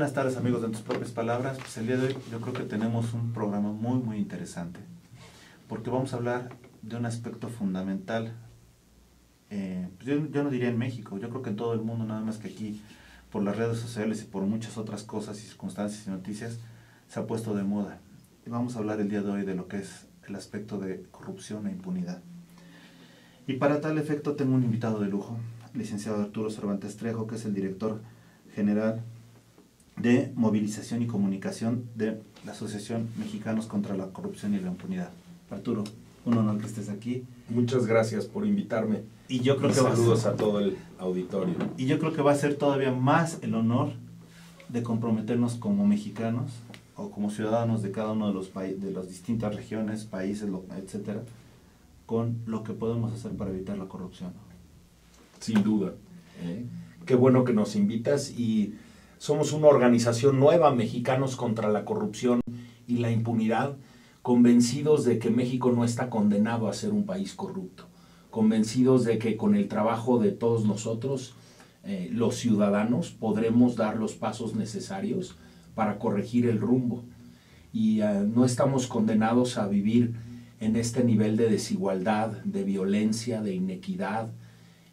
Buenas tardes, amigos de Tus Propias Palabras. Pues el día de hoy yo creo que tenemos un programa muy interesante, porque vamos a hablar de un aspecto fundamental. Pues yo no diría en México, yo creo que en todo el mundo, nada más que aquí por las redes sociales y por muchas otras cosas y circunstancias y noticias se ha puesto de moda. Y vamos a hablar el día de hoy de lo que es el aspecto de corrupción e impunidad. Y para tal efecto tengo un invitado de lujo, licenciado Arturo Cervantes Trejo, que es el director general de Movilización y Comunicación de la Asociación Mexicanos contra la Corrupción y la Impunidad. Arturo, un honor que estés aquí. Muchas gracias por invitarme. Y yo creo que saludos a todo el auditorio. Y yo creo que va a ser todavía más el honor de comprometernos como mexicanos o como ciudadanos de cada uno de los de las distintas regiones, países, etcétera, con lo que podemos hacer para evitar la corrupción. Sin duda. Qué bueno que nos invitas, y somos una organización nueva, Mexicanos contra la Corrupción y la Impunidad, convencidos de que México no está condenado a ser un país corrupto, convencidos de que con el trabajo de todos nosotros, los ciudadanos, podremos dar los pasos necesarios para corregir el rumbo. Y no estamos condenados a vivir en este nivel de desigualdad, de violencia, de inequidad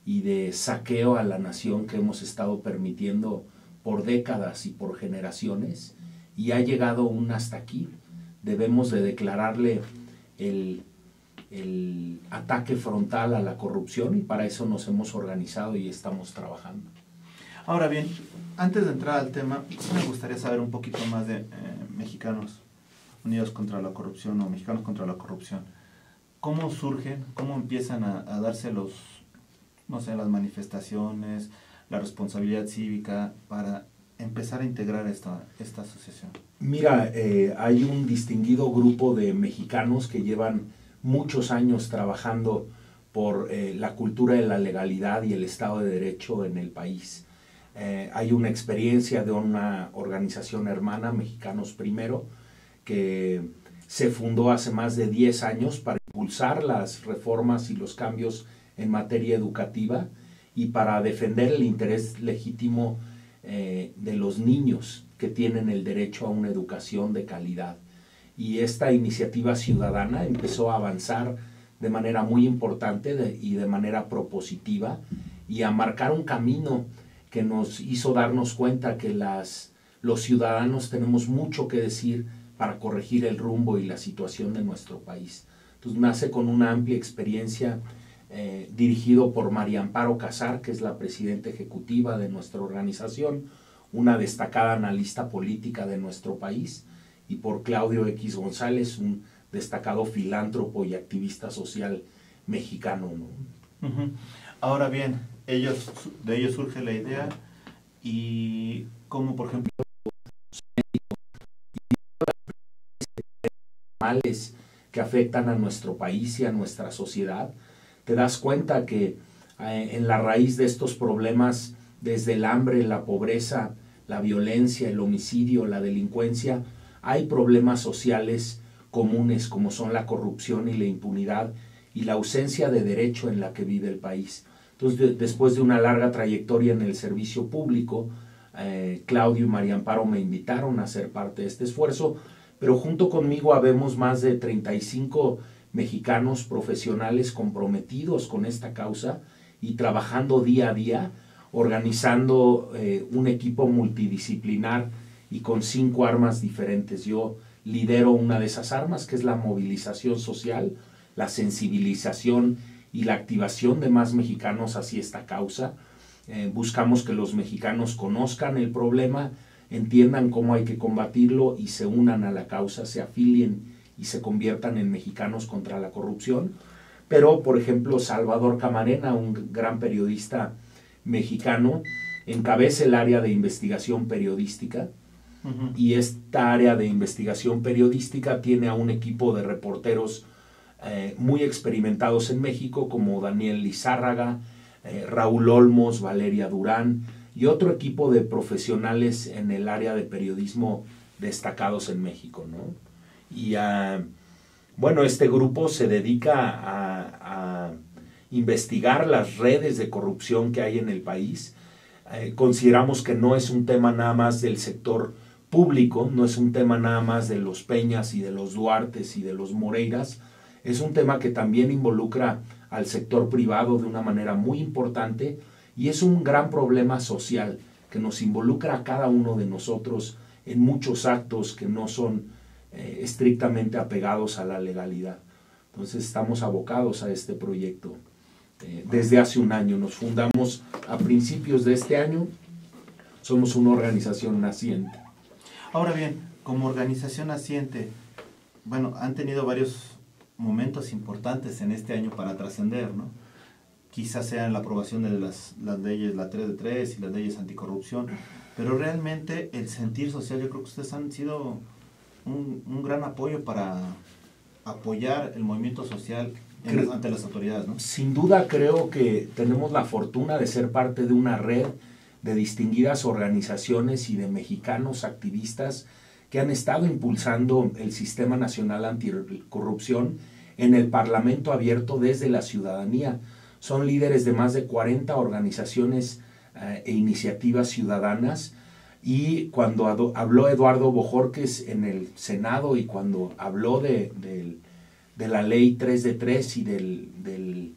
y de saqueo a la nación que hemos estado permitiendo por décadas y por generaciones, y ha llegado aún hasta aquí. Debemos de declararle el ataque frontal a la corrupción, y para eso nos hemos organizado y estamos trabajando. Ahora bien, antes de entrar al tema, me gustaría saber un poquito más de Mexicanos Unidos contra la Corrupción o Mexicanos contra la Corrupción. ¿Cómo surgen, cómo empiezan a darse las manifestaciones, la responsabilidad cívica para empezar a integrar esta asociación? Mira, hay un distinguido grupo de mexicanos que llevan muchos años trabajando por la cultura de la legalidad y el Estado de Derecho en el país. Hay una experiencia de una organización hermana, Mexicanos Primero, que se fundó hace más de 10 años para impulsar las reformas y los cambios en materia educativa y para defender el interés legítimo de los niños que tienen el derecho a una educación de calidad. Y esta iniciativa ciudadana empezó a avanzar de manera muy importante y de manera propositiva, y a marcar un camino que nos hizo darnos cuenta que los ciudadanos tenemos mucho que decir para corregir el rumbo y la situación de nuestro país. Entonces nace con una amplia experiencia dirigido por María Amparo Casar, que es la presidenta ejecutiva de nuestra organización, una destacada analista política de nuestro país, y por Claudio X González, un destacado filántropo y activista social mexicano, ¿no? Ahora bien, de ellos surge la idea, y como por ejemplo males que afectan a nuestro país y a nuestra sociedad, te das cuenta que en la raíz de estos problemas, desde el hambre, la pobreza, la violencia, el homicidio, la delincuencia, hay problemas sociales comunes como son la corrupción y la impunidad y la ausencia de derecho en la que vive el país. Entonces, después de una larga trayectoria en el servicio público, Claudio y María Amparo me invitaron a ser parte de este esfuerzo, pero junto conmigo habemos más de 35 mexicanos profesionales comprometidos con esta causa y trabajando día a día, organizando un equipo multidisciplinar y con 5 armas diferentes. Yo lidero una de esas armas, que es la movilización social, la sensibilización y la activación de más mexicanos hacia esta causa. Buscamos que los mexicanos conozcan el problema, entiendan cómo hay que combatirlo y se unan a la causa, se afilien y se conviertan en Mexicanos contra la Corrupción. Pero, por ejemplo, Salvador Camarena, un gran periodista mexicano, encabeza el área de investigación periodística, y esta área de investigación periodística tiene a un equipo de reporteros muy experimentados en México, como Daniel Lizárraga, Raúl Olmos, Valeria Durán, y otro equipo de profesionales en el área de periodismo destacados en México, ¿no? Y bueno, este grupo se dedica a investigar las redes de corrupción que hay en el país, consideramos que no es un tema nada más del sector público, no es un tema nada más de los Peñas y de los Duartes y de los Moreiras, es un tema que también involucra al sector privado de una manera muy importante y es un gran problema social que nos involucra a cada uno de nosotros en muchos actos que no son estrictamente apegados a la legalidad. Entonces estamos abocados a este proyecto. Desde hace un año nos fundamos a principios de este año, somos una organización naciente. Ahora bien, como organización naciente, bueno, han tenido varios momentos importantes en este año para trascender, ¿no? Quizás sea la aprobación de las leyes, la 3 de 3 y las leyes anticorrupción, pero realmente el sentir social, yo creo que ustedes han sido un gran apoyo para apoyar el movimiento social ante las autoridades, ¿no? Sin duda creo que tenemos la fortuna de ser parte de una red de distinguidas organizaciones y de mexicanos activistas que han estado impulsando el Sistema Nacional Anticorrupción en el Parlamento abierto desde la ciudadanía. Son líderes de más de 40 organizaciones e iniciativas ciudadanas, y cuando habló Eduardo Bojorquez en el Senado y cuando habló de la ley 3 de 3 y del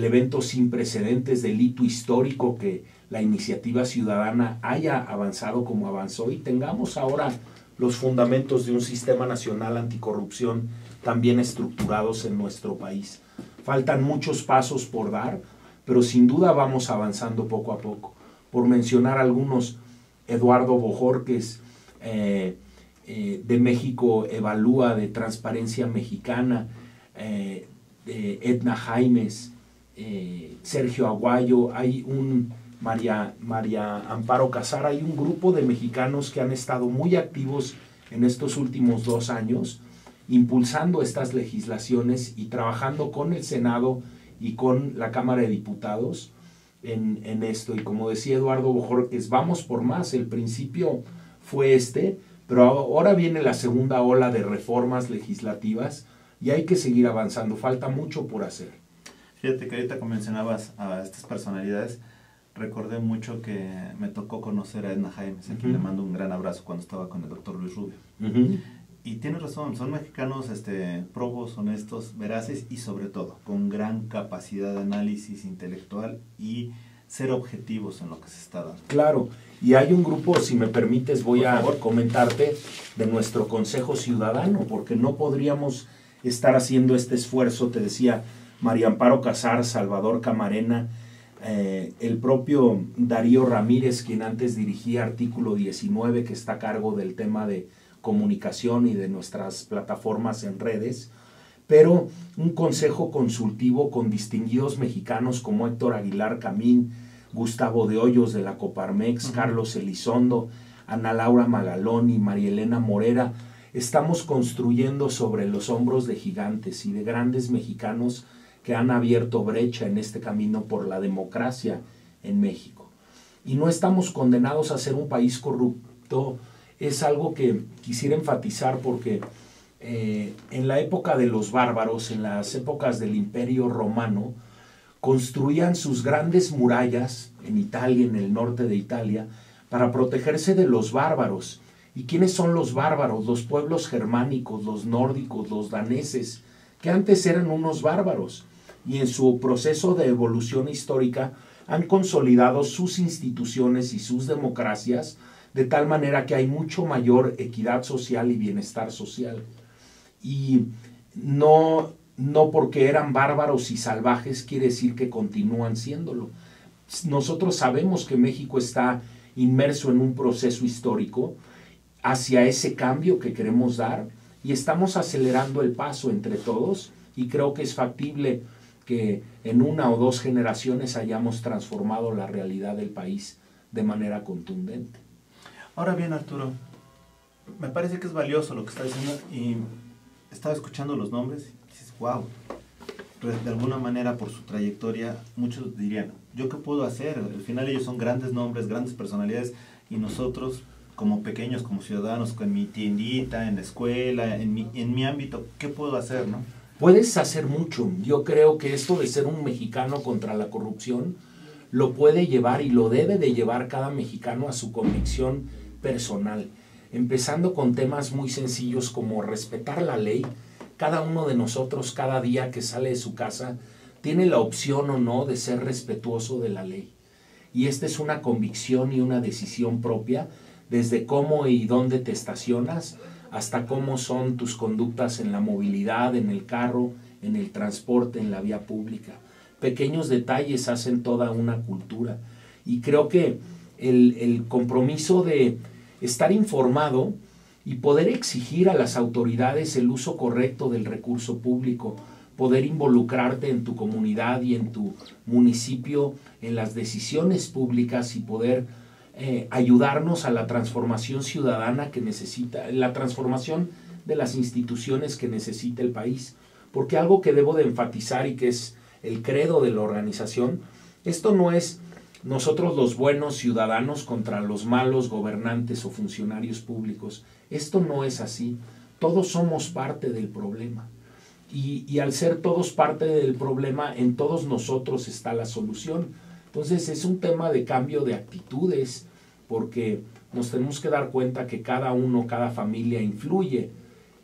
evento sin precedentes, del hito histórico que la iniciativa ciudadana haya avanzado como avanzó y tengamos ahora los fundamentos de un sistema nacional anticorrupción también estructurados en nuestro país. Faltan muchos pasos por dar, pero sin duda vamos avanzando poco a poco. Por mencionar algunos, Eduardo Bojorquez, de México Evalúa, de Transparencia Mexicana, de Edna Jaimes, Sergio Aguayo, hay un María Amparo Casar, hay un grupo de mexicanos que han estado muy activos en estos últimos 2 años, impulsando estas legislaciones y trabajando con el Senado y con la Cámara de Diputados en esto. Y como decía Eduardo Bojorquez, vamos por más. El principio fue pero ahora viene la segunda ola de reformas legislativas y hay que seguir avanzando. Falta mucho por hacer. Fíjate que ahorita, como mencionabas a estas personalidades, recordé mucho que me tocó conocer a Edna Jaimes, a quien le mando un gran abrazo cuando estaba con el doctor Luis Rubio. Y tienes razón, son mexicanos probos, honestos, veraces y sobre todo con gran capacidad de análisis intelectual y ser objetivos en lo que se está dando. Claro, y hay un grupo, si me permites, voy a comentarte de nuestro Consejo Ciudadano, porque no podríamos estar haciendo este esfuerzo, te decía, María Amparo Casar, Salvador Camarena, el propio Darío Ramírez, quien antes dirigía Artículo 19, que está a cargo del tema de comunicación y de nuestras plataformas en redes, pero un consejo consultivo con distinguidos mexicanos como Héctor Aguilar Camín, Gustavo de Hoyos de la Coparmex, Carlos Elizondo, Ana Laura Magalón y María Elena Morera. Estamos construyendo sobre los hombros de gigantes y de grandes mexicanos que han abierto brecha en este camino por la democracia en México. Y no estamos condenados a ser un país corrupto. Es algo que quisiera enfatizar porque en la época de los bárbaros, en las épocas del Imperio Romano, construían sus grandes murallas en Italia, en el norte de Italia, para protegerse de los bárbaros. ¿Y quiénes son los bárbaros? Los pueblos germánicos, los nórdicos, los daneses, que antes eran unos bárbaros. Y en su proceso de evolución histórica han consolidado sus instituciones y sus democracias de tal manera que hay mucho mayor equidad social y bienestar social. Y no porque eran bárbaros y salvajes quiere decir que continúan siéndolo. Nosotros sabemos que México está inmerso en un proceso histórico hacia ese cambio que queremos dar y estamos acelerando el paso entre todos y creo que es factible que en 1 o 2 generaciones hayamos transformado la realidad del país de manera contundente. Ahora bien, Arturo, me parece que es valioso lo que está diciendo y estaba escuchando los nombres y dices, wow, de alguna manera por su trayectoria muchos dirían, ¿yo qué puedo hacer? Al final ellos son grandes nombres, grandes personalidades y nosotros como pequeños, como ciudadanos, con mi tiendita, en la escuela, en mi ámbito, ¿qué puedo hacer, no? Puedes hacer mucho. Yo creo que esto de ser un mexicano contra la corrupción lo puede llevar y lo debe de llevar cada mexicano a su convicción personal, empezando con temas muy sencillos como respetar la ley. Cada uno de nosotros, cada día que sale de su casa, tiene la opción o no de ser respetuoso de la ley. Y esta es una convicción y una decisión propia, desde cómo y dónde te estacionas, hasta cómo son tus conductas en la movilidad, en el carro, en el transporte, en la vía pública. Pequeños detalles hacen toda una cultura. Y creo que el compromiso de estar informado y poder exigir a las autoridades el uso correcto del recurso público, poder involucrarte en tu comunidad y en tu municipio en las decisiones públicas y poder ayudarnos a la transformación ciudadana que necesita, la transformación de las instituciones que necesita el país. Porque algo que debo de enfatizar y que es el credo de la organización, esto no es nosotros los buenos ciudadanos contra los malos gobernantes o funcionarios públicos. Esto no es así. Todos somos parte del problema. Y al ser todos parte del problema, en todos nosotros está la solución. Entonces es un tema de cambio de actitudes, porque nos tenemos que dar cuenta que cada uno, cada familia influye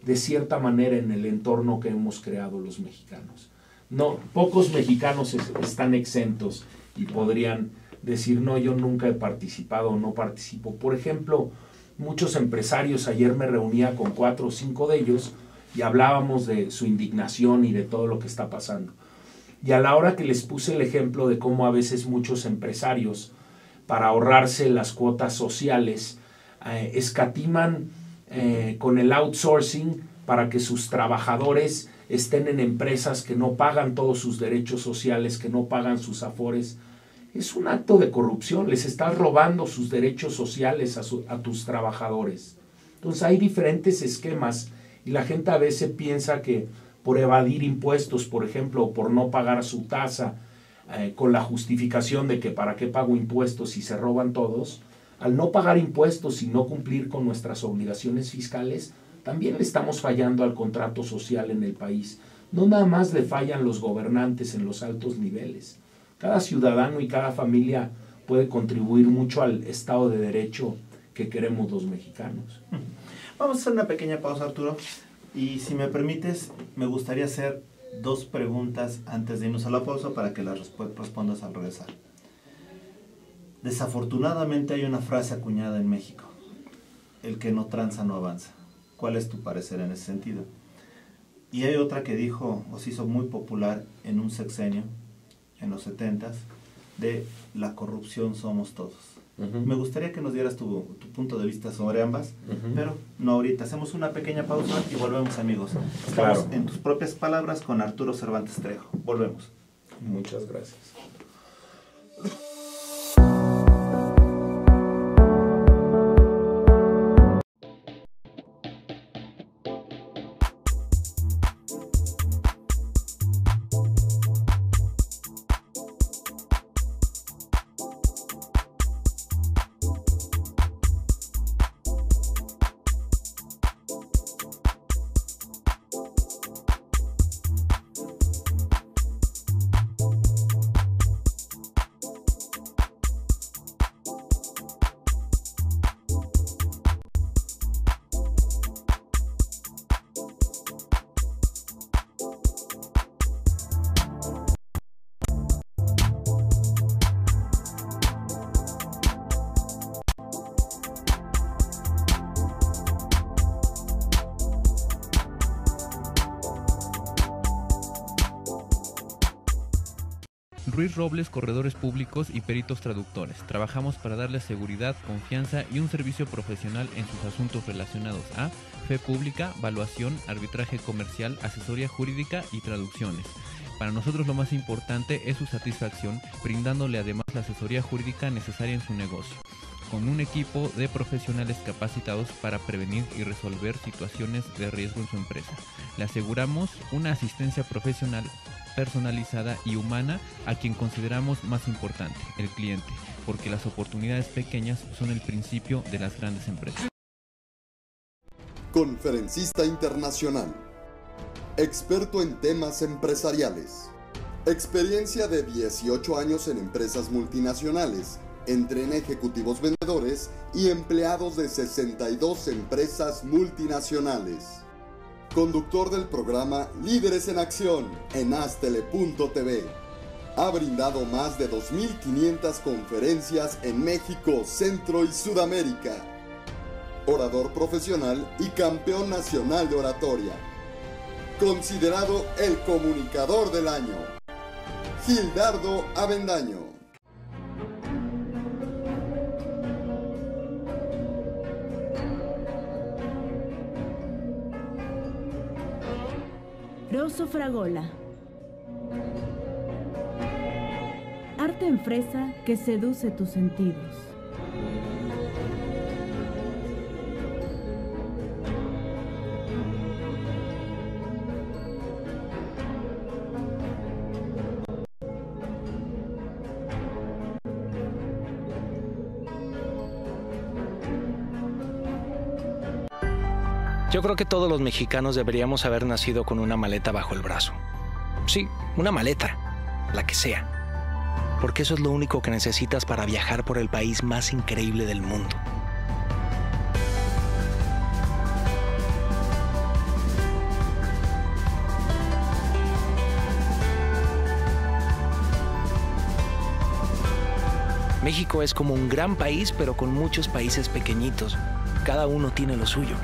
de cierta manera en el entorno que hemos creado los mexicanos. No, pocos mexicanos están exentos y podrían decir, no, yo nunca he participado o no participo. Por ejemplo, muchos empresarios, ayer me reunía con 4 o 5 de ellos y hablábamos de su indignación y de todo lo que está pasando. Y a la hora que les puse el ejemplo de cómo a veces muchos empresarios, para ahorrarse las cuotas sociales, escatiman con el outsourcing para que sus trabajadores estén en empresas que no pagan todos sus derechos sociales, que no pagan sus afores. Es un acto de corrupción, les estás robando sus derechos sociales a tus trabajadores. Entonces hay diferentes esquemas y la gente a veces piensa que por evadir impuestos, por ejemplo, o por no pagar su tasa, con la justificación de que para qué pago impuestos si se roban todos, al no pagar impuestos y no cumplir con nuestras obligaciones fiscales, también le estamos fallando al contrato social en el país. No nada más le fallan los gobernantes en los altos niveles. Cada ciudadano y cada familia puede contribuir mucho al Estado de Derecho que queremos los mexicanos. Vamos a hacer una pequeña pausa, Arturo. Y si me permites, me gustaría hacer 2 preguntas antes de irnos a la pausa para que las respondas al regresar. Desafortunadamente hay una frase acuñada en México: el que no tranza no avanza. ¿Cuál es tu parecer en ese sentido? Y hay otra que dijo o se hizo muy popular en un sexenio, en los 70s, de la corrupción somos todos. Me gustaría que nos dieras tu punto de vista sobre ambas, pero no ahorita. Hacemos una pequeña pausa y volvemos, amigos. Estamos en tus propias palabras con Arturo Cervantes Trejo. Volvemos. Muchas gracias. Ruiz Robles, corredores públicos y peritos traductores. Trabajamos para darles seguridad, confianza y un servicio profesional en sus asuntos relacionados a fe pública, valuación, arbitraje comercial, asesoría jurídica y traducciones. Para nosotros lo más importante es su satisfacción, brindándole además la asesoría jurídica necesaria en su negocio, con un equipo de profesionales capacitados para prevenir y resolver situaciones de riesgo en su empresa. Le aseguramos una asistencia profesional personalizada y humana a quien consideramos más importante, el cliente, porque las oportunidades pequeñas son el principio de las grandes empresas. Conferencista internacional, experto en temas empresariales, Experiencia de 18 años en empresas multinacionales. Entrena ejecutivos vendedores y empleados de 62 empresas multinacionales. Conductor del programa Líderes en Acción en Astele.tv. Ha brindado más de 2.500 conferencias en México, Centro y Sudamérica. Orador profesional y campeón nacional de oratoria. Considerado el comunicador del año. Gildardo Avendaño. Rosso Fragola. Arte en fresa que seduce tus sentidos. Yo creo que todos los mexicanos deberíamos haber nacido con una maleta bajo el brazo. Sí, una maleta, la que sea. Porque eso es lo único que necesitas para viajar por el país más increíble del mundo. México es como un gran país, pero con muchos países pequeñitos. Cada uno tiene lo suyo.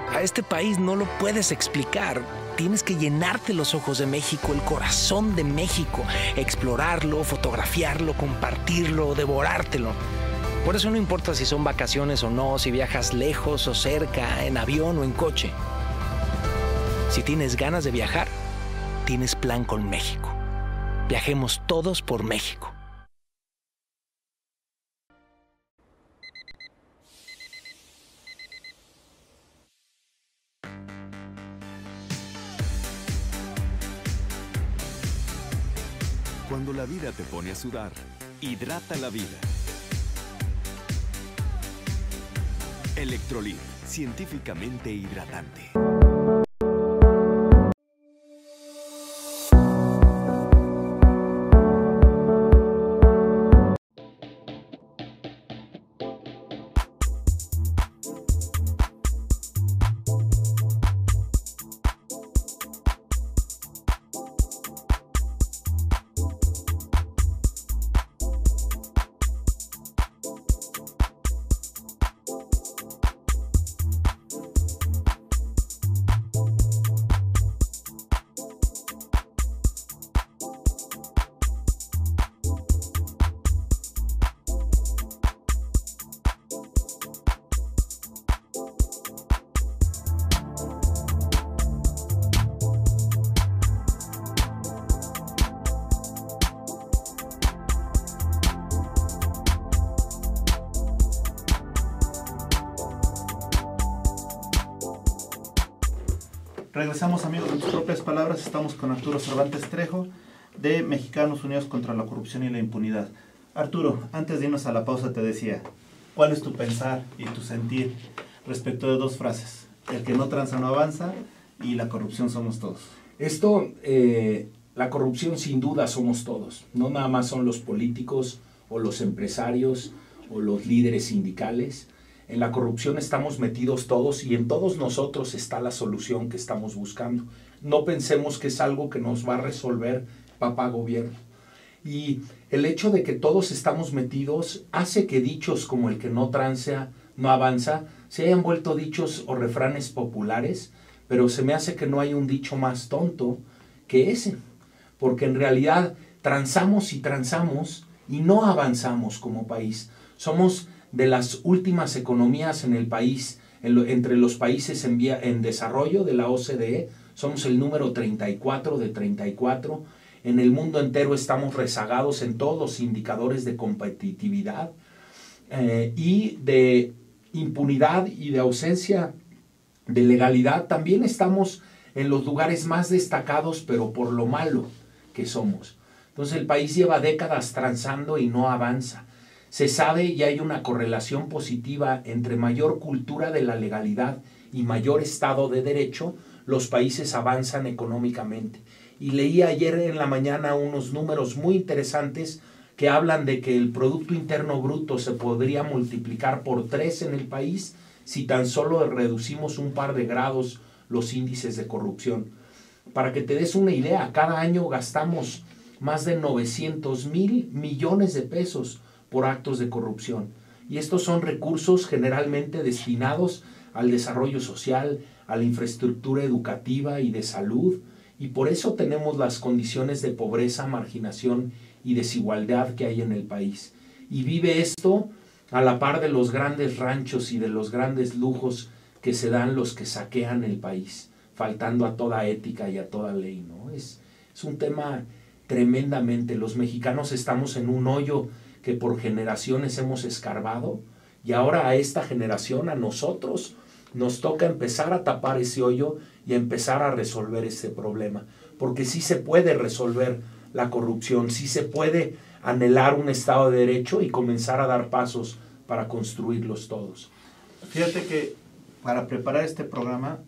A este país no lo puedes explicar. Tienes que llenarte los ojos de México, el corazón de México, explorarlo, fotografiarlo, compartirlo, devorártelo. Por eso no importa si son vacaciones o no, si viajas lejos o cerca, en avión o en coche. Si tienes ganas de viajar, tienes plan con México. Viajemos todos por México. Cuando la vida te pone a sudar, hidrata la vida. Electrolit, científicamente hidratante. Regresamos, amigos, en tus propias palabras. Estamos con Arturo Cervantes Trejo, de Mexicanos Unidos contra la Corrupción y la Impunidad. Arturo, antes de irnos a la pausa te decía, ¿cuál es tu pensar y tu sentir respecto de dos frases? El que no tranza no avanza y la corrupción somos todos. La corrupción sin duda somos todos. No nada más son los políticos o los empresarios o los líderes sindicales. En la corrupción estamos metidos todos y en todos nosotros está la solución que estamos buscando. No pensemos que es algo que nos va a resolver papá gobierno. Y el hecho de que todos estamos metidos hace que dichos como el que no tranza, no avanza, se hayan vuelto dichos o refranes populares, pero se me hace que no hay un dicho más tonto que ese. Porque en realidad transamos y transamos y no avanzamos como país. Somos de las últimas economías en el país, entre los países en desarrollo de la OCDE, somos el número 34 de 34. En el mundo entero estamos rezagados en todos los indicadores de competitividad y de impunidad y de ausencia de legalidad. También estamos en los lugares más destacados, pero por lo malo que somos. Entonces el país lleva décadas transando y no avanza. Se sabe y hay una correlación positiva entre mayor cultura de la legalidad y mayor Estado de Derecho, los países avanzan económicamente. Y leí ayer en la mañana unos números muy interesantes que hablan de que el Producto Interno Bruto se podría multiplicar por 3 en el país si tan solo reducimos un par de grados los índices de corrupción. Para que te des una idea, cada año gastamos más de 900,000 millones de pesos por actos de corrupción. Y estos son recursos generalmente destinados al desarrollo social, a la infraestructura educativa y de salud, y por eso tenemos las condiciones de pobreza, marginación y desigualdad que hay en el país. Y vive esto a la par de los grandes ranchos y de los grandes lujos que se dan los que saquean el país, faltando a toda ética y a toda ley, ¿no? Es un tema tremendamente. Los mexicanos estamos en un hoyo que por generaciones hemos escarbado, y ahora a esta generación, a nosotros, nos toca empezar a tapar ese hoyo y empezar a resolver ese problema, porque sí se puede resolver la corrupción, sí se puede anhelar un Estado de Derecho y comenzar a dar pasos para construirlos todos. Fíjate que para preparar este programa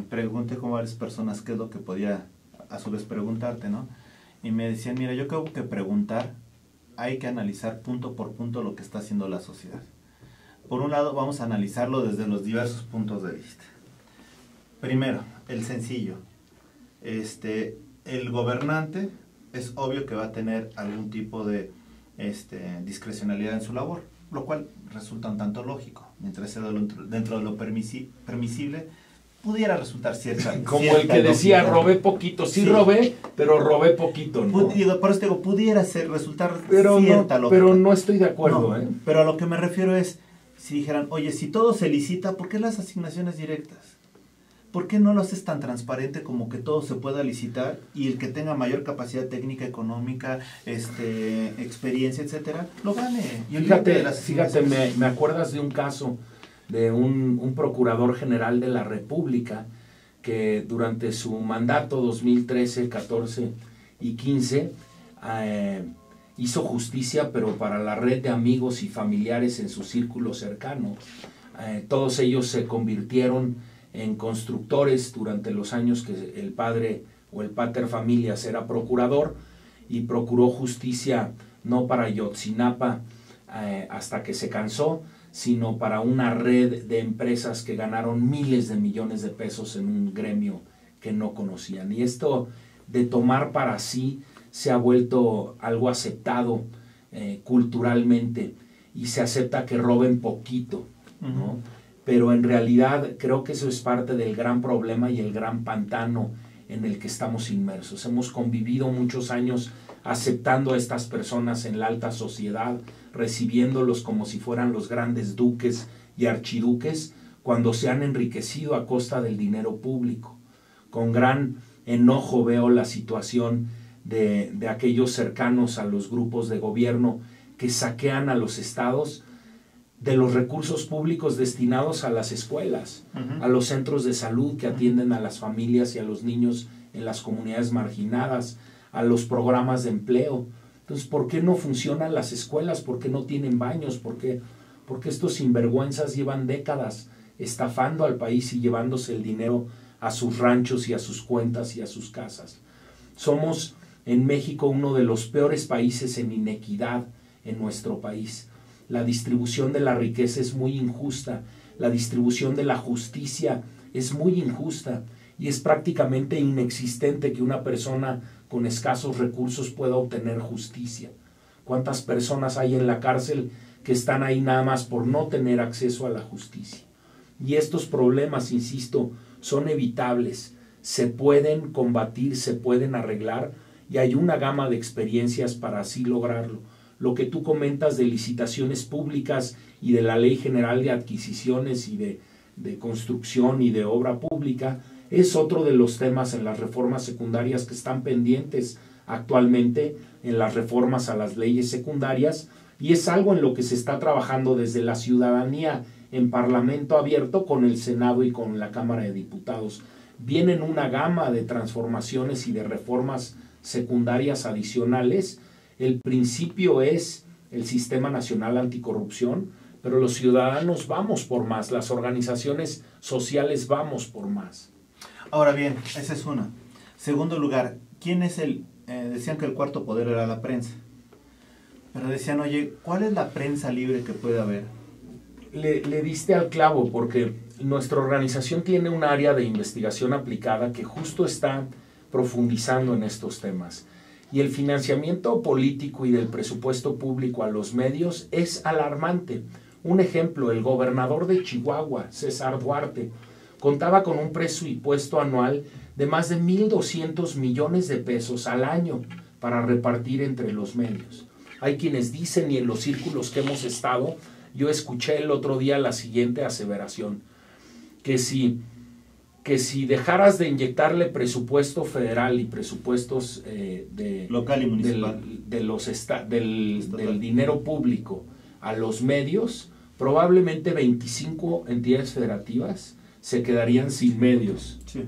pregunté con varias personas qué es lo que podía a su vez preguntarte, ¿no? Y me decían, mira, yo creo que preguntar, hay que analizar punto por punto lo que está haciendo la sociedad. Por un lado, vamos a analizarlo desde los diversos puntos de vista. Primero, el sencillo. El gobernante es obvio que va a tener algún tipo de discrecionalidad en su labor, lo cual resulta un tanto lógico. Mientras sea dentro de lo permisible, pudiera resultar cierta. Como el que decía, lógica. Robé poquito. Sí, robé, pero robé poquito, ¿no? Por eso digo, pudiera resultar cierta lógica. Pero no estoy de acuerdo, no, pero a lo que me refiero es, si dijeran, oye, si todo se licita, ¿por qué las asignaciones directas? ¿Por qué no lo haces tan transparente como que todo se pueda licitar y el que tenga mayor capacidad técnica, económica, experiencia, etcétera, lo gane? Y fíjate, me acuerdas de un caso de un procurador general de la República que durante su mandato 2013, 14 y 15 hizo justicia, pero para la red de amigos y familiares en su círculo cercano. Todos ellos se convirtieron en constructores durante los años que el padre o el pater familias era procurador, y procuró justicia no para Ayotzinapa hasta que se cansó, sino para una red de empresas que ganaron miles de millones de pesos en un gremio que no conocían. Y esto de tomar para sí se ha vuelto algo aceptado culturalmente, y se acepta que roben poquito, ¿no? Pero en realidad creo que eso es parte del gran problema y el gran pantano en el que estamos inmersos. Hemos convivido muchos años aceptando a estas personas en la alta sociedad, recibiéndolos como si fueran los grandes duques y archiduques, cuando se han enriquecido a costa del dinero público. Con gran enojo veo la situación de aquellos cercanos a los grupos de gobierno que saquean a los estados de los recursos públicos destinados a las escuelas, a los centros de salud que atienden a las familias y a los niños en las comunidades marginadas, a los programas de empleo. Entonces, ¿por qué no funcionan las escuelas? ¿Por qué no tienen baños? ¿Por qué estos sinvergüenzas llevan décadas estafando al país y llevándose el dinero a sus ranchos y a sus cuentas y a sus casas? Somos en México uno de los peores países en inequidad en nuestro país. La distribución de la riqueza es muy injusta, la distribución de la justicia es muy injusta, y es prácticamente inexistente que una persona con escasos recursos pueda obtener justicia. ¿Cuántas personas hay en la cárcel que están ahí nada más por no tener acceso a la justicia? Y estos problemas, insisto, son evitables, se pueden combatir, se pueden arreglar, y hay una gama de experiencias para así lograrlo. Lo que tú comentas de licitaciones públicas y de la Ley General de Adquisiciones y de Construcción y de Obra Pública es otro de los temas en las reformas secundarias que están pendientes actualmente, en las reformas a las leyes secundarias, y es algo en lo que se está trabajando desde la ciudadanía en Parlamento abierto con el Senado y con la Cámara de Diputados. Vienen una gama de transformaciones y de reformas secundarias adicionales. El principio es el Sistema Nacional Anticorrupción, pero los ciudadanos vamos por más, las organizaciones sociales vamos por más. Ahora bien, esa es una. Segundo lugar, ¿quién es decían que el cuarto poder era la prensa, pero decían, oye, ¿cuál es la prensa libre que puede haber? Le diste al clavo, porque nuestra organización tiene un área de investigación aplicada que justo está profundizando en estos temas. Y el financiamiento político y del presupuesto público a los medios es alarmante. Un ejemplo, el gobernador de Chihuahua, César Duarte, contaba con un presupuesto anual de más de 1,200 millones de pesos al año para repartir entre los medios. Hay quienes dicen, y en los círculos que hemos estado, yo escuché el otro día la siguiente aseveración, que si dejaras de inyectarle presupuesto federal y presupuestos local y municipal del dinero público a los medios, probablemente 25 entidades federativas se quedarían sin medios. Sí.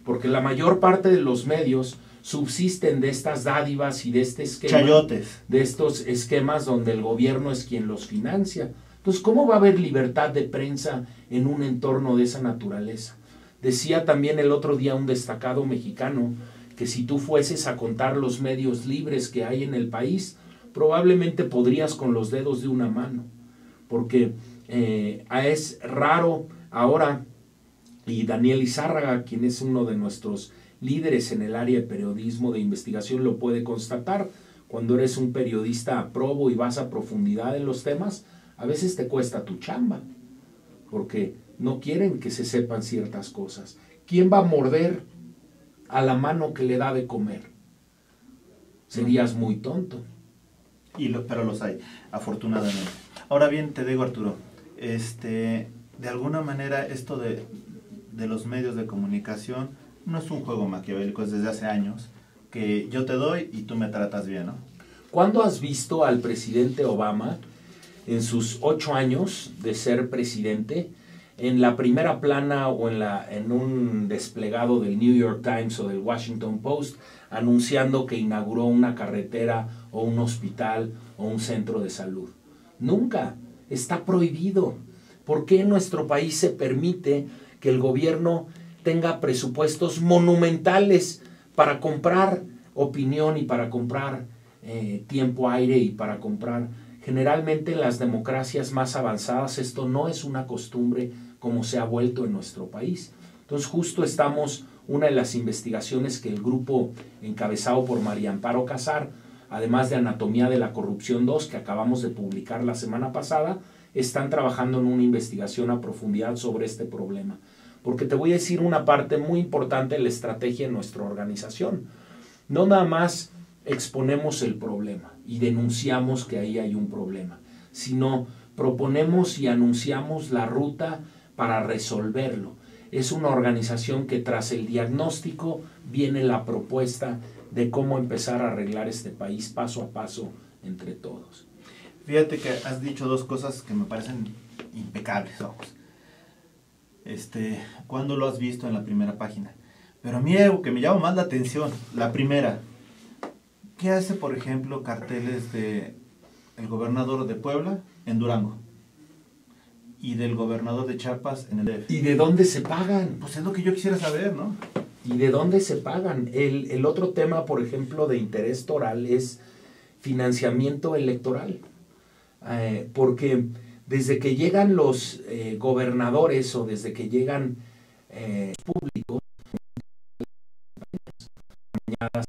Porque la mayor parte de los medios subsisten de estas dádivas y de este esquema, chayotes, de estos esquemas donde el gobierno es quien los financia. Entonces, ¿cómo va a haber libertad de prensa en un entorno de esa naturaleza? Decía también el otro día un destacado mexicano que si tú fueses a contar los medios libres que hay en el país, probablemente podrías con los dedos de una mano, porque es raro ahora, y Daniel Izárraga, quien es uno de nuestros líderes en el área de periodismo de investigación, lo puede constatar. Cuando eres un periodista a probo y vas a profundidad en los temas, a veces te cuesta tu chamba, porque no quieren que se sepan ciertas cosas. ¿Quién va a morder a la mano que le da de comer? Serías muy tonto. Pero los hay, afortunadamente. Ahora bien, te digo, Arturo, de alguna manera esto de los medios de comunicación no es un juego maquiavélico, es desde hace años, que yo te doy y tú me tratas bien, ¿no? ¿Cuándo has visto al presidente Obama, en sus 8 años de ser presidente, en la primera plana o en un desplegado del New York Times o del Washington Post, anunciando que inauguró una carretera o un hospital o un centro de salud? Nunca. Está prohibido. ¿Por qué en nuestro país se permite que el gobierno tenga presupuestos monumentales para comprar opinión y para comprar tiempo aire y para comprar? Generalmente en las democracias más avanzadas esto no es una costumbre como se ha vuelto en nuestro país. Entonces justo estamos, una de las investigaciones que el grupo encabezado por María Amparo Casar, además de Anatomía de la Corrupción 2, que acabamos de publicar la semana pasada, están trabajando en una investigación a profundidad sobre este problema. Porque te voy a decir una parte muy importante de la estrategia de nuestra organización. No nada más exponemos el problema y denunciamos que ahí hay un problema, sino proponemos y anunciamos la ruta para resolverlo. Es una organización que tras el diagnóstico viene la propuesta de cómo empezar a arreglar este país paso a paso entre todos. Fíjate que has dicho dos cosas que me parecen impecables, vamos. ¿Cuándo lo has visto en la primera página? Pero a mí algo que me llama más la atención, la primera. ¿Qué hace, por ejemplo, carteles de el gobernador de Puebla en Durango? Y del gobernador de Chiapas en el DF. ¿Y de dónde se pagan? Pues es lo que yo quisiera saber, ¿no? ¿Y de dónde se pagan? El otro tema, por ejemplo, de interés toral es financiamiento electoral. Porque desde que llegan los gobernadores o desde que llegan públicos, y las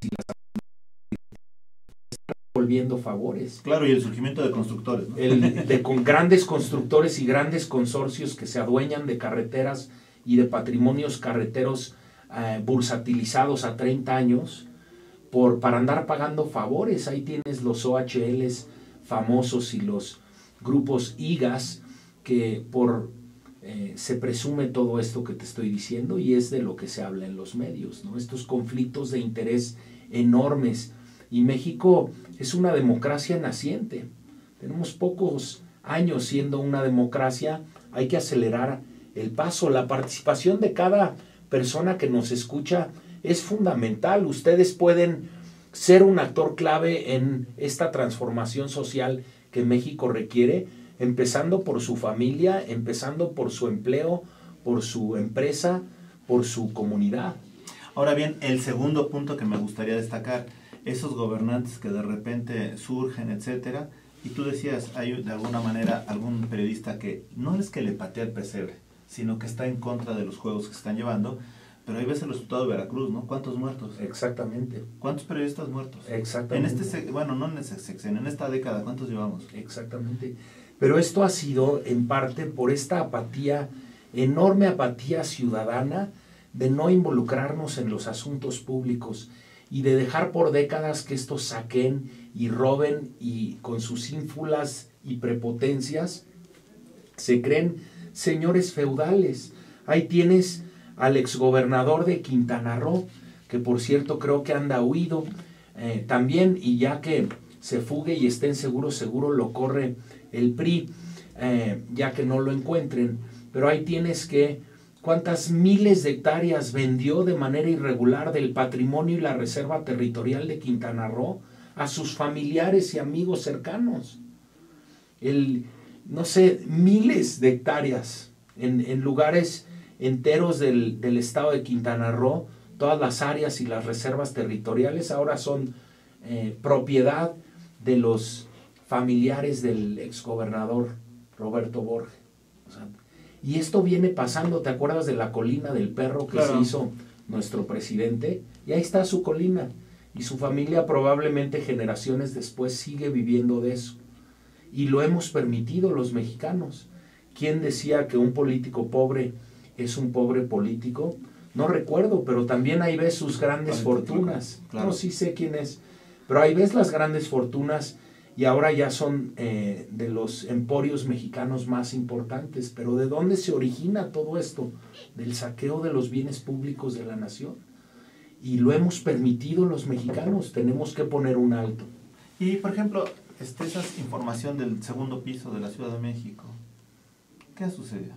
están volviendo favores. Claro, y el surgimiento de constructores, ¿no? Con grandes constructores y grandes consorcios que se adueñan de carreteras y de patrimonios carreteros bursatilizados a 30 años para andar pagando favores. Ahí tienes los OHLs famosos y los grupos IGAS que se presume todo esto que te estoy diciendo y es de lo que se habla en los medios, ¿no? Estos conflictos de interés enormes. Y México es una democracia naciente. Tenemos pocos años siendo una democracia. Hay que acelerar el paso. La participación de cada persona que nos escucha es fundamental. Ustedes pueden ser un actor clave en esta transformación social que México requiere, empezando por su familia, empezando por su empleo, por su empresa, por su comunidad. Ahora bien, el segundo punto que me gustaría destacar, esos gobernantes que de repente surgen, etcétera, y tú decías, hay de alguna manera algún periodista que no es que le patea el pesebre, sino que está en contra de los juegos que se están llevando, pero ahí ves el resultado de Veracruz, ¿no? ¿Cuántos muertos? Exactamente. ¿Cuántos periodistas muertos? Exactamente. Bueno, no en este sexenio, en esta década, ¿cuántos llevamos? Exactamente. Pero esto ha sido en parte por esta apatía, enorme apatía ciudadana, de no involucrarnos en los asuntos públicos y de dejar por décadas que estos saquen y roben y con sus ínfulas y prepotencias se creen señores feudales. Ahí tienes al exgobernador de Quintana Roo, que por cierto creo que anda huido también, y ya que se fugue y estén seguros, seguro lo corre el PRI, ya que no lo encuentren. Pero ahí tienes que cuántas miles de hectáreas vendió de manera irregular del patrimonio y la reserva territorial de Quintana Roo a sus familiares y amigos cercanos. No sé, miles de hectáreas en lugares enteros del estado de Quintana Roo, todas las áreas y las reservas territoriales ahora son propiedad de los familiares del exgobernador Roberto Borges. O sea, y esto viene pasando, ¿te acuerdas de la colina del perro que se hizo nuestro presidente? Y ahí está su colina. Y su familia probablemente generaciones después sigue viviendo de eso. Y lo hemos permitido los mexicanos. ¿Quién decía que un político pobre es un pobre político? No recuerdo, pero también ahí ves sus grandes fortunas. Claro. No, sí sé quién es. Pero ahí ves las grandes fortunas y ahora ya son de los emporios mexicanos más importantes. Pero ¿de dónde se origina todo esto? Del saqueo de los bienes públicos de la nación. Y lo hemos permitido los mexicanos. Tenemos que poner un alto. Y, por ejemplo, esa información del segundo piso de la Ciudad de México, ¿qué ha sucedido?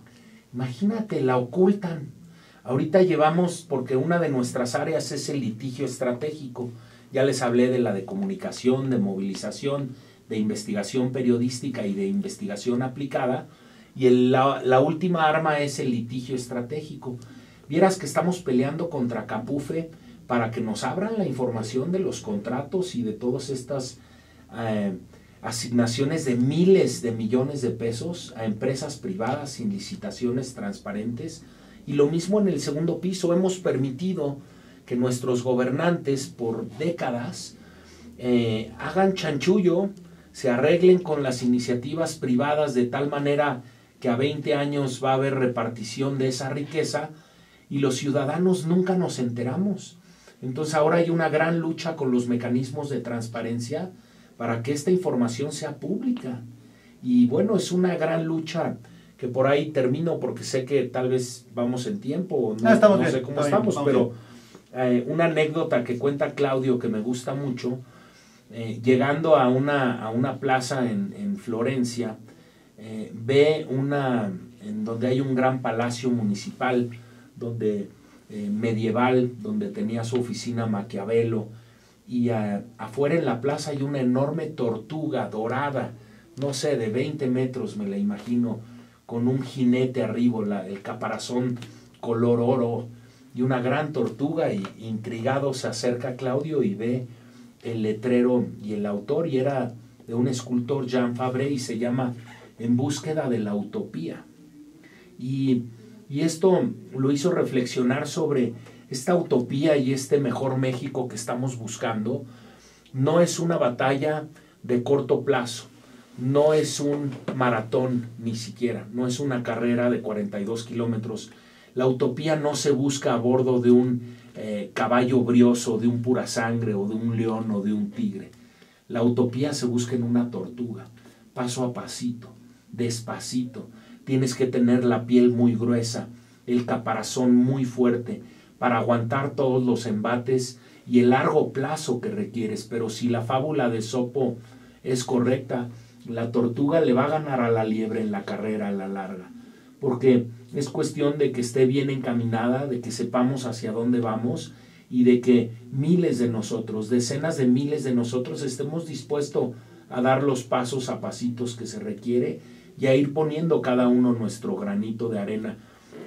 Imagínate, la ocultan. Ahorita llevamos, porque una de nuestras áreas es el litigio estratégico. Ya les hablé de la de comunicación, de movilización, de investigación periodística y de investigación aplicada. Y la última arma es el litigio estratégico. Vieras que estamos peleando contra Capufe para que nos abran la información de los contratos y de todas estas asignaciones de miles de millones de pesos a empresas privadas sin licitaciones transparentes. Y lo mismo en el segundo piso. Hemos permitido que nuestros gobernantes por décadas hagan chanchullo, se arreglen con las iniciativas privadas de tal manera que a 20 años va a haber repartición de esa riqueza y los ciudadanos nunca nos enteramos. Entonces ahora hay una gran lucha con los mecanismos de transparencia para que esta información sea pública. Y bueno, es una gran lucha que por ahí termino porque sé que tal vez vamos en tiempo, no sé cómo estamos, pero una anécdota que cuenta Claudio que me gusta mucho, llegando a una plaza en Florencia, ve en donde hay un gran palacio municipal, donde medieval, donde tenía su oficina Maquiavelo, y afuera en la plaza hay una enorme tortuga dorada, no sé, de 20 metros me la imagino, con un jinete arriba, el caparazón color oro, y una gran tortuga, y intrigado se acerca a Claudio y ve el letrero y el autor, y era de un escultor, Jean Fabre, y se llama En búsqueda de la utopía. Y esto lo hizo reflexionar sobre esta utopía y este mejor México que estamos buscando. No es una batalla de corto plazo, no es un maratón ni siquiera, no es una carrera de 42 kilómetros. La utopía no se busca a bordo de un caballo brioso, de un pura sangre o de un león o de un tigre. La utopía se busca en una tortuga, paso a pasito, despacito. Tienes que tener la piel muy gruesa, el caparazón muy fuerte para aguantar todos los embates y el largo plazo que requieres. Pero si la fábula de Esopo es correcta, la tortuga le va a ganar a la liebre en la carrera a la larga, porque es cuestión de que esté bien encaminada, de que sepamos hacia dónde vamos y de que miles de nosotros, decenas de miles de nosotros estemos dispuestos a dar los pasos a pasitos que se requiere y a ir poniendo cada uno nuestro granito de arena.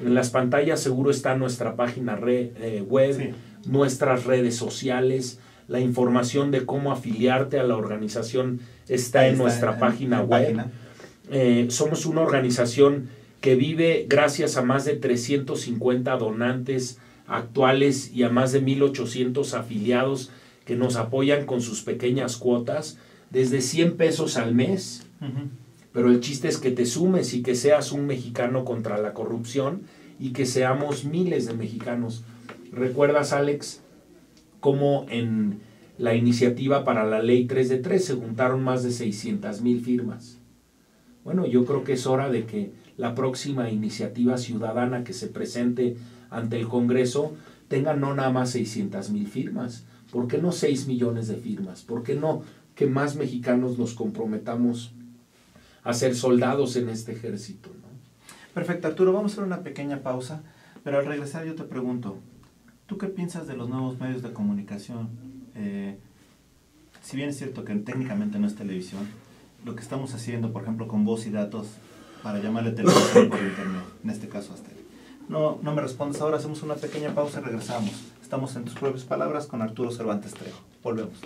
En las pantallas seguro está nuestra página web, sí, nuestras redes sociales, la información de cómo afiliarte a la organización está en nuestra página web. Somos una organización que vive gracias a más de 350 donantes actuales y a más de 1,800 afiliados que nos apoyan con sus pequeñas cuotas, desde 100 pesos al mes. Pero el chiste es que te sumes y que seas un mexicano contra la corrupción y que seamos miles de mexicanos. ¿Recuerdas, Alex, cómo en la iniciativa para la ley 3 de 3 se juntaron más de 600,000 firmas? Bueno, yo creo que es hora de que la próxima iniciativa ciudadana que se presente ante el Congreso tenga no nada más 600,000 firmas. ¿Por qué no 6 millones de firmas? ¿Por qué no que más mexicanos nos comprometamos a ser soldados en este ejército, ¿no? Perfecto, Arturo, vamos a hacer una pequeña pausa, pero al regresar yo te pregunto, ¿tú qué piensas de los nuevos medios de comunicación? Si bien es cierto que técnicamente no es televisión, lo que estamos haciendo, por ejemplo, con voz y datos, para llamarle televisión por internet, en este caso hasta. No me respondes ahora, hacemos una pequeña pausa y regresamos. Estamos en Tus Propias Palabras con Arturo Cervantes Trejo. Volvemos.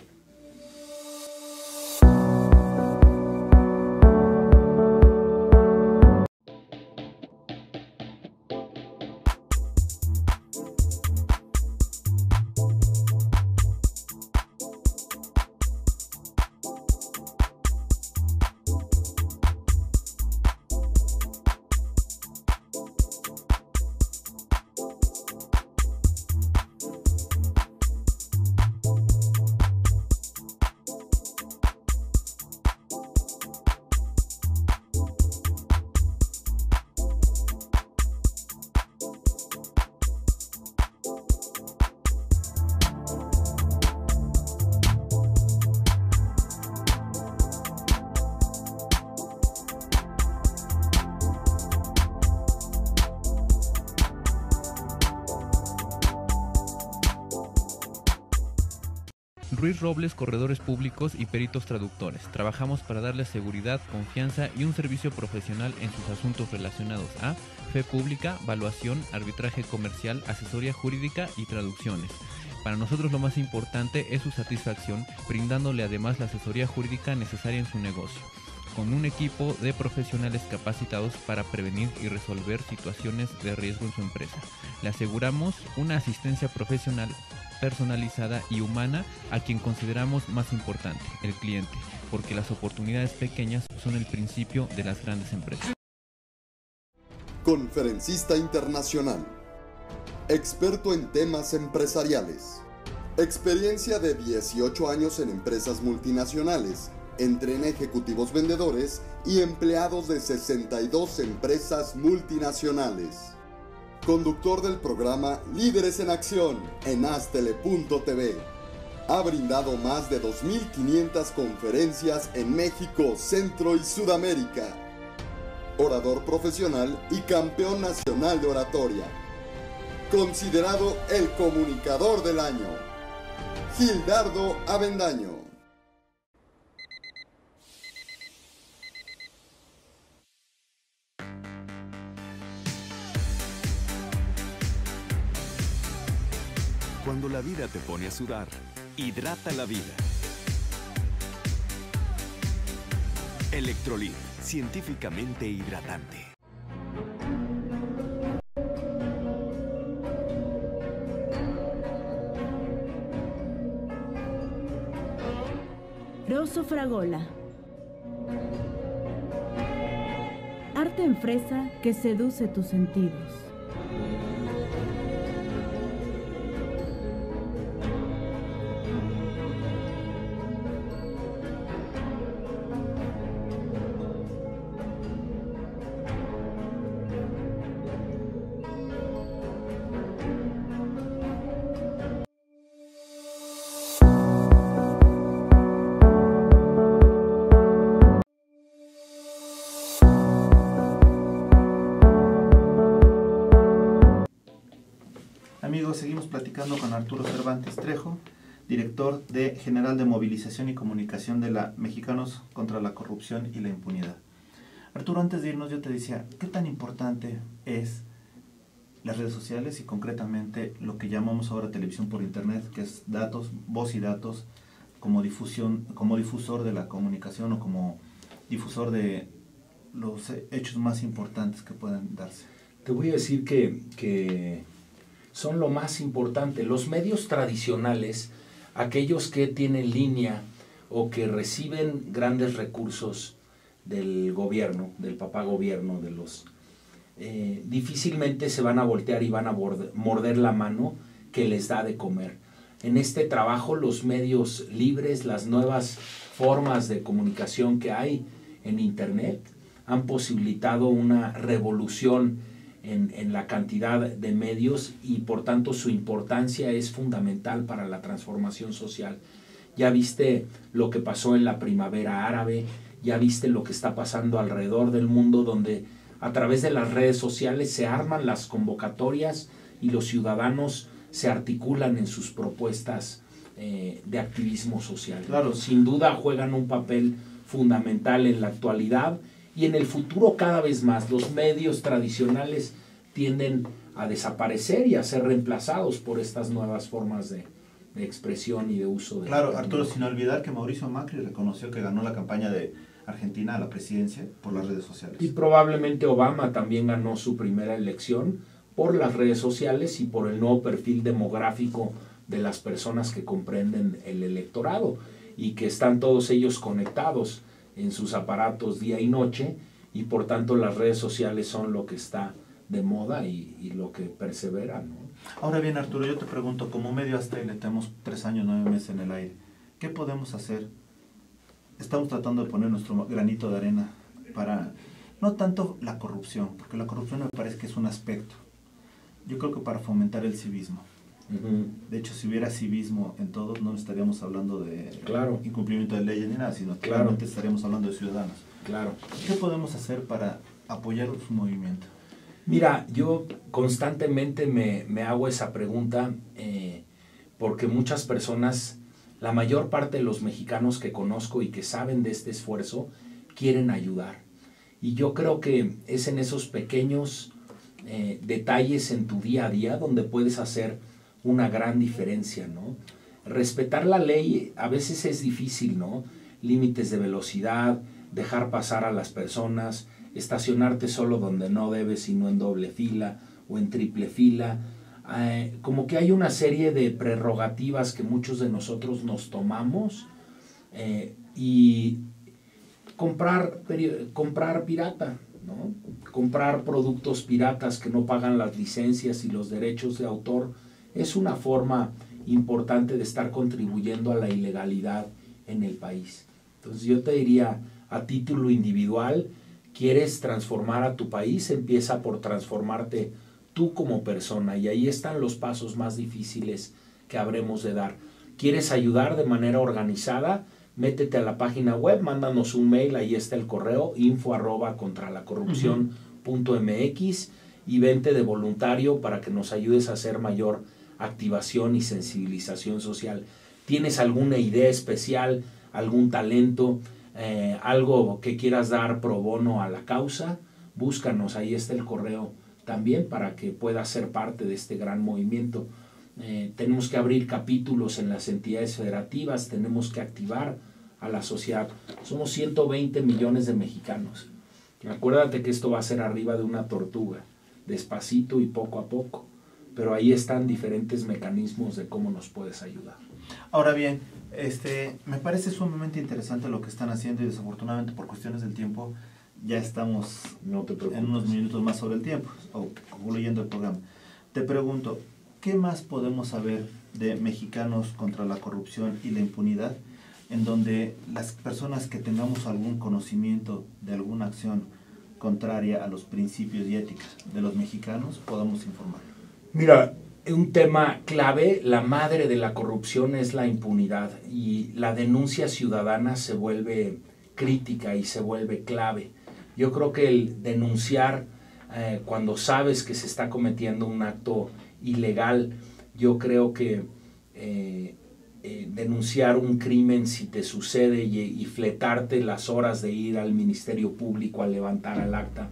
Ruiz Robles, Corredores Públicos y Peritos Traductores. Trabajamos para darles seguridad, confianza y un servicio profesional en sus asuntos relacionados a fe pública, valuación, arbitraje comercial, asesoría jurídica y traducciones. Para nosotros lo más importante es su satisfacción, brindándole además la asesoría jurídica necesaria en su negocio, con un equipo de profesionales capacitados para prevenir y resolver situaciones de riesgo en su empresa. Le aseguramos una asistencia profesional personalizada y humana a quien consideramos más importante, el cliente, porque las oportunidades pequeñas son el principio de las grandes empresas. Conferencista internacional, experto en temas empresariales, experiencia de 18 años en empresas multinacionales, entrena ejecutivos vendedores y empleados de 62 empresas multinacionales. Conductor del programa Líderes en Acción en Astele.tv. Ha brindado más de 2,500 conferencias en México, Centro y Sudamérica. Orador profesional y campeón nacional de oratoria. Considerado el comunicador del año. Gildardo Avendaño. Cuando la vida te pone a sudar, hidrata la vida. Electrolit, científicamente hidratante. Rosso Fragola. Arte en fresa que seduce tus sentidos. Amigos, seguimos platicando con Arturo Cervantes Trejo. director general de Movilización y Comunicación de la Mexicanos contra la Corrupción y la Impunidad. Arturo, antes de irnos yo te decía, ¿qué tan importante es las redes sociales y concretamente lo que llamamos ahora televisión por internet, que es datos, voz y datos, como difusor de la comunicación o como difusor de los hechos más importantes que pueden darse? Te voy a decir que son lo más importante. Los medios tradicionales, aquellos que tienen línea o que reciben grandes recursos del gobierno, del papá gobierno, de los difícilmente se van a voltear y van a morder la mano que les da de comer. En este trabajo los medios libres, las nuevas formas de comunicación que hay en internet han posibilitado una revolución en la cantidad de medios y por tanto su importancia es fundamental para la transformación social. Ya viste lo que pasó en la primavera árabe, ya viste lo que está pasando alrededor del mundo, donde a través de las redes sociales se arman las convocatorias y los ciudadanos se articulan en sus propuestas de activismo social. Claro. Sin duda juegan un papel fundamental en la actualidad y en el futuro cada vez más. Los medios tradicionales tienden a desaparecer y a ser reemplazados por estas nuevas formas de expresión y de uso de... Claro, Arturo, sin olvidar que Mauricio Macri reconoció que ganó la campaña de Argentina a la presidencia por las redes sociales. Y probablemente Obama también ganó su primera elección por las redes sociales y por el nuevo perfil demográfico de las personas que comprenden el electorado y que están todos ellos conectados en sus aparatos día y noche y por tanto las redes sociales son lo que está de moda y lo que persevera, ¿no? Ahora bien, Arturo, yo te pregunto, como medio Azteca, tenemos 3 años, 9 meses en el aire, ¿qué podemos hacer? Estamos tratando de poner nuestro granito de arena para, no tanto la corrupción, porque la corrupción me parece que es un aspecto, yo creo que para fomentar el civismo. De hecho, si hubiera civismo en todos, no estaríamos hablando de incumplimiento de leyes ni nada, sino que realmente estaríamos hablando de ciudadanos. Claro. ¿Qué podemos hacer para apoyar su movimiento? Mira, yo constantemente me hago esa pregunta porque muchas personas, la mayor parte de los mexicanos que conozco y que saben de este esfuerzo, quieren ayudar. Y yo creo que es en esos pequeños detalles en tu día a día donde puedes hacer una gran diferencia, ¿no? Respetar la ley a veces es difícil, ¿no? Límites de velocidad, dejar pasar a las personas, estacionarte solo donde no debes, sino en doble fila o en triple fila. Como que hay una serie de prerrogativas que muchos de nosotros nos tomamos y comprar pirata, ¿no? Comprar productos piratas que no pagan las licencias y los derechos de autor es una forma importante de estar contribuyendo a la ilegalidad en el país. Entonces yo te diría, a título individual, ¿quieres transformar a tu país? Empieza por transformarte tú como persona y ahí están los pasos más difíciles que habremos de dar. ¿Quieres ayudar de manera organizada? Métete a la página web, mándanos un mail, ahí está el correo info@contralacorrupcion.mx y vente de voluntario para que nos ayudes a hacer mayor activación y sensibilización social. ¿Tienes alguna idea especial, algún talento, algo que quieras dar pro bono a la causa? Búscanos, ahí está el correo también para que puedas ser parte de este gran movimiento. Tenemos que abrir capítulos en las entidades federativas, tenemos que activar a la sociedad. Somos 120 millones de mexicanos. Acuérdate que esto va a ser arriba de una tortuga, despacito y poco a poco, pero ahí están diferentes mecanismos de cómo nos puedes ayudar. Ahora bien, me parece sumamente interesante lo que están haciendo y desafortunadamente por cuestiones del tiempo ya estamos en unos minutos más sobre el tiempo, o concluyendo el programa. Te pregunto, ¿qué más podemos saber de Mexicanos contra la Corrupción y la Impunidad, en donde las personas que tengamos algún conocimiento de alguna acción contraria a los principios y éticas de los mexicanos podamos informar? Mira, un tema clave, la madre de la corrupción es la impunidad y la denuncia ciudadana se vuelve crítica y se vuelve clave. Yo creo que el denunciar cuando sabes que se está cometiendo un acto ilegal, yo creo que denunciar un crimen si te sucede y fletarte las horas de ir al Ministerio Público a levantar el acta.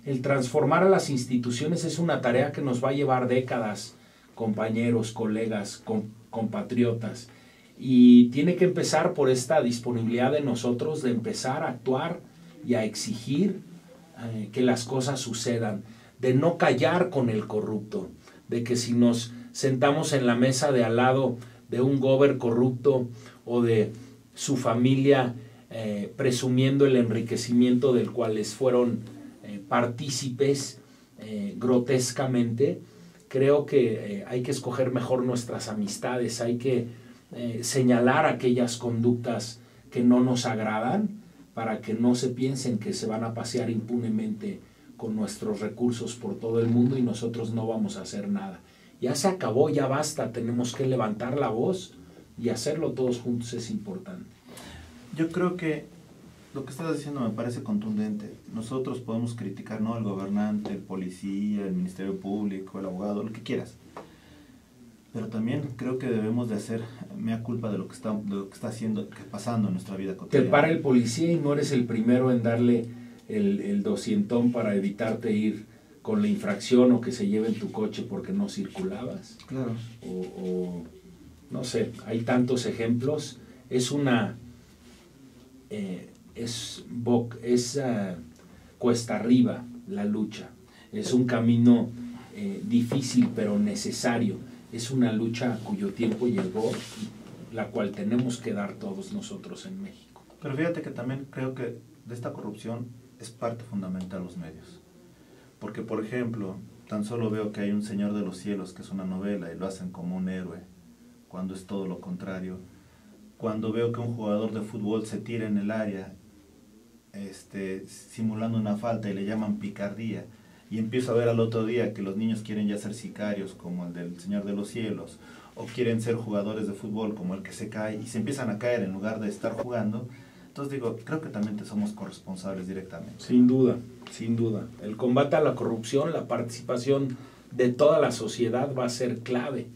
El transformar a las instituciones es una tarea que nos va a llevar décadas, compañeros, colegas, compatriotas, y tiene que empezar por esta disponibilidad de nosotros de empezar a actuar y a exigir que las cosas sucedan, de no callar con el corrupto, de que si nos sentamos en la mesa de al lado de un gober corrupto o de su familia presumiendo el enriquecimiento del cual les fueron partícipes grotescamente, creo que hay que escoger mejor nuestras amistades, hay que señalar aquellas conductas que no nos agradan para que no se piensen que se van a pasear impunemente con nuestros recursos por todo el mundo y nosotros no vamos a hacer nada. Ya se acabó, ya basta, tenemos que levantar la voz y hacerlo todos juntos es importante. Yo creo que lo que estás diciendo me parece contundente. Nosotros podemos criticar, ¿no?, al gobernante, el policía, el Ministerio Público, el abogado, lo que quieras. Pero también creo que debemos de hacer mea culpa de lo que está pasando en nuestra vida cotidiana. Te para el policía y no eres el primero en darle el 200 para evitarte ir con la infracción o que se lleven tu coche porque no circulabas. Claro. O no sé, hay tantos ejemplos. Es cuesta arriba la lucha. Es un camino difícil pero necesario. Es una lucha cuyo tiempo llegó, la cual tenemos que dar todos nosotros en México. Pero fíjate que también creo que de esta corrupción es parte fundamental los medios. Porque, por ejemplo, tan solo veo que hay un Señor de los Cielos, que es una novela, y lo hacen como un héroe, cuando es todo lo contrario. Cuando veo que un jugador de fútbol se tira en el área, simulando una falta y le llaman picardía, y empiezo a ver al otro día que los niños quieren ya ser sicarios, como el del Señor de los Cielos, o quieren ser jugadores de fútbol, como el que se cae, y se empiezan a caer en lugar de estar jugando. Entonces digo, creo que también somos corresponsables directamente. Sin duda, sin duda. El combate a la corrupción, la participación de toda la sociedad va a ser clave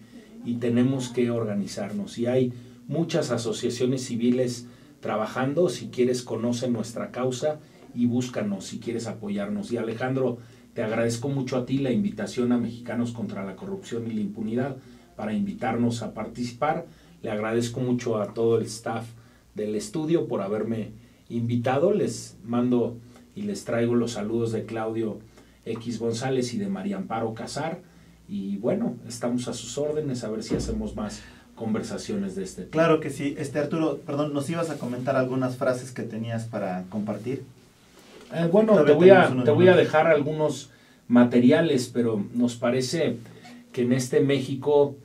y tenemos que organizarnos. Y hay muchas asociaciones civiles trabajando. Si quieres, conoce nuestra causa y búscanos si quieres apoyarnos. Y Alejandro, te agradezco mucho a ti la invitación a Mexicanos contra la Corrupción y la Impunidad para invitarnos a participar. Le agradezco mucho a todo el staff del estudio por haberme invitado. Les mando y les traigo los saludos de Claudio X González y de María Amparo Casar. Y bueno, estamos a sus órdenes a ver si hacemos más conversaciones de este tema. Claro que sí. Arturo, perdón, ¿nos ibas a comentar algunas frases que tenías para compartir? Bueno, te voy a dejar algunos materiales, pero nos parece que en este México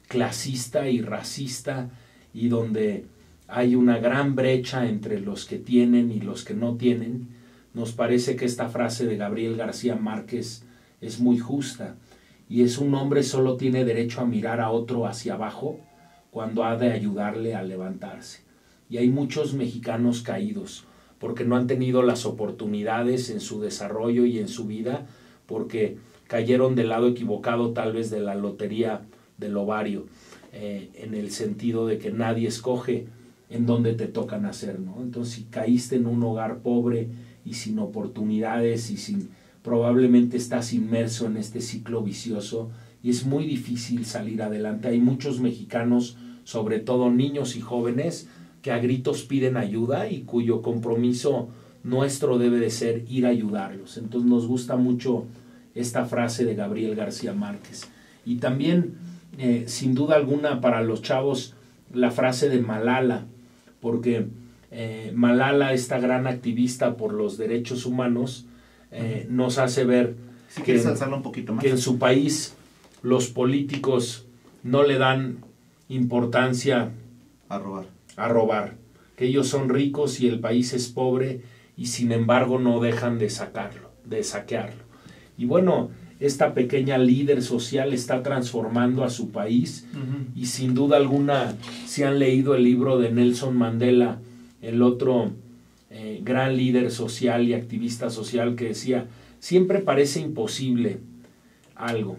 clasista y racista y donde hay una gran brecha entre los que tienen y los que no tienen, nos parece que esta frase de Gabriel García Márquez es muy justa y es: un hombre solo tiene derecho a mirar a otro hacia abajo cuando ha de ayudarle a levantarse. Y hay muchos mexicanos caídos porque no han tenido las oportunidades en su desarrollo y en su vida, porque cayeron del lado equivocado tal vez de la lotería del ovario, en el sentido de que nadie escoge en dónde te toca nacer, ¿no? Entonces, si caíste en un hogar pobre y sin oportunidades y probablemente estás inmerso en este ciclo vicioso y es muy difícil salir adelante. Hay muchos mexicanos, sobre todo niños y jóvenes, que a gritos piden ayuda y cuyo compromiso nuestro debe de ser ir a ayudarlos. Entonces nos gusta mucho esta frase de Gabriel García Márquez. Y también, sin duda alguna, para los chavos, la frase de Malala, porque Malala, esta gran activista por los derechos humanos, nos hace ver si quieres alzarlo un poquito más, que en su país los políticos no le dan importancia a robar, que ellos son ricos y el país es pobre y sin embargo no dejan de saquearlo. Y bueno, esta pequeña líder social está transformando a su país y sin duda alguna, si han leído el libro de Nelson Mandela, el otro gran líder social y activista social, que decía: siempre parece imposible algo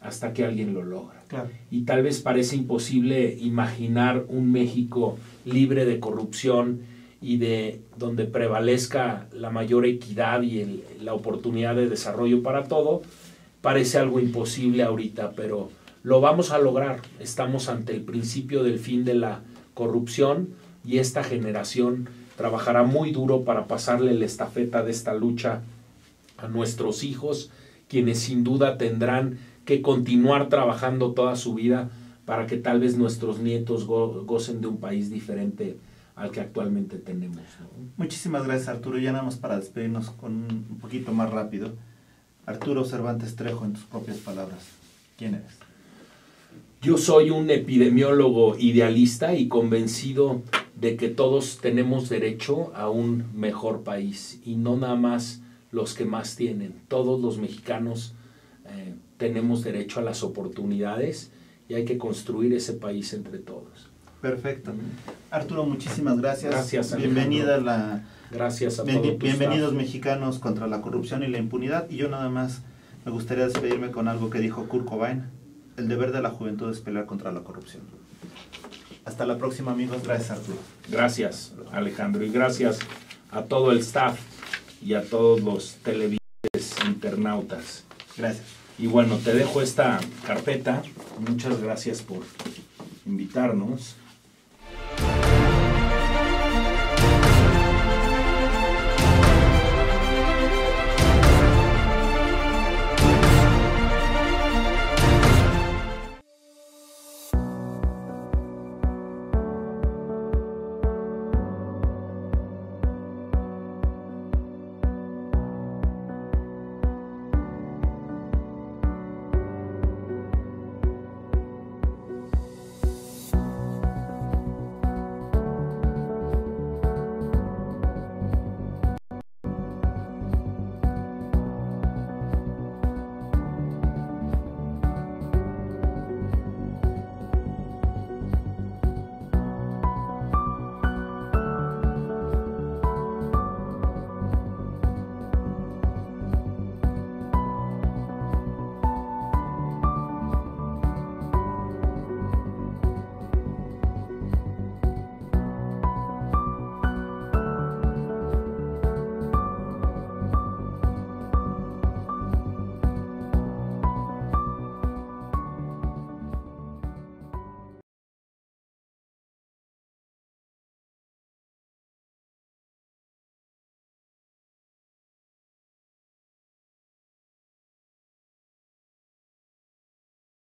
hasta que alguien lo logra. Claro. Y tal vez parece imposible imaginar un México libre de corrupción y de donde prevalezca la mayor equidad y la oportunidad de desarrollo para todo. Parece algo imposible ahorita, pero lo vamos a lograr. Estamos ante el principio del fin de la corrupción y esta generación trabajará muy duro para pasarle la estafeta de esta lucha a nuestros hijos, quienes sin duda tendrán que continuar trabajando toda su vida para que tal vez nuestros nietos gocen de un país diferente al que actualmente tenemos, ¿no? Muchísimas gracias, Arturo. Ya nada más para despedirnos con un poquito más rápido. Arturo Cervantes Trejo, en tus propias palabras, ¿quién eres? Yo soy un epidemiólogo idealista y convencido de que todos tenemos derecho a un mejor país y no nada más los que más tienen. Todos los mexicanos tenemos derecho a las oportunidades y hay que construir ese país entre todos. Perfecto. Arturo, muchísimas gracias. Gracias, Alejandro. Bienvenida a la... Gracias a todos. Bienvenidos mexicanos contra la corrupción y la impunidad. Y yo nada más me gustaría despedirme con algo que dijo Kurt Cobain: el deber de la juventud es pelear contra la corrupción. Hasta la próxima, amigos. Gracias, Arturo. Gracias, Alejandro, y gracias a todo el staff y a todos los televidentes internautas. Gracias. Y bueno, te dejo esta carpeta. Muchas gracias por invitarnos.